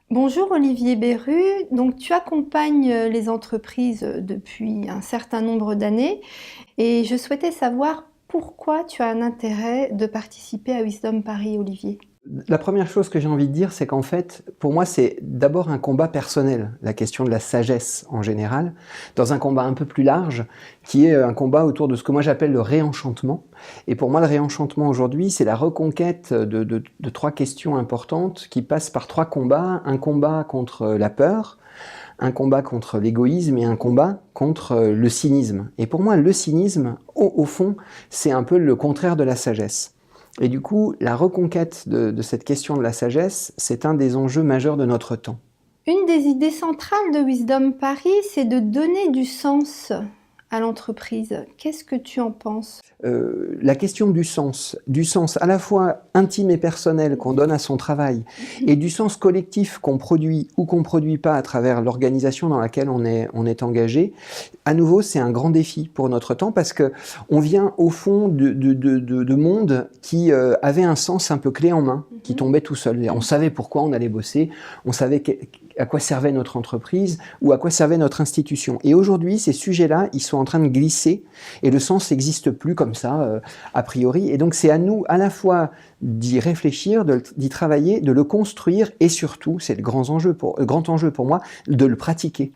Bonjour Olivier Berru, donc tu accompagnes les entreprises depuis un certain nombre d'années et je souhaitais savoir pourquoi tu as un intérêt de participer à Wisdom Paris, Olivier. La première chose que j'ai envie de dire, c'est qu'en fait, pour moi, c'est d'abord un combat personnel, la question de la sagesse en général, dans un combat un peu plus large, qui est un combat autour de ce que moi j'appelle le réenchantement. Et pour moi, le réenchantement aujourd'hui, c'est la reconquête de trois questions importantes qui passent par trois combats. Un combat contre la peur, un combat contre l'égoïsme et un combat contre le cynisme. Et pour moi, le cynisme, au fond, c'est un peu le contraire de la sagesse. Et du coup, la reconquête de cette question de la sagesse, c'est un des enjeux majeurs de notre temps. Une des idées centrales de Wisdom Paris, c'est de donner du sens à l'entreprise. Qu'est-ce que tu en penses? La question du sens à la fois intime et personnel qu'on donne à son travail, et du sens collectif qu'on produit ou qu'on ne produit pas à travers l'organisation dans laquelle on est engagé, à nouveau, c'est un grand défi pour notre temps parce qu'on vient au fond de mondes qui avaient un sens un peu clé en main, qui tombait tout seul. Et on savait pourquoi on allait bosser, on savait à quoi servait notre entreprise ou à quoi servait notre institution. Et aujourd'hui, ces sujets-là, ils sont en train de glisser et le sens n'existe plus comme ça, a priori. Et donc, c'est à nous, à la fois, d'y réfléchir, d'y travailler, de le construire et surtout, c'est le grand enjeu pour moi, de le pratiquer.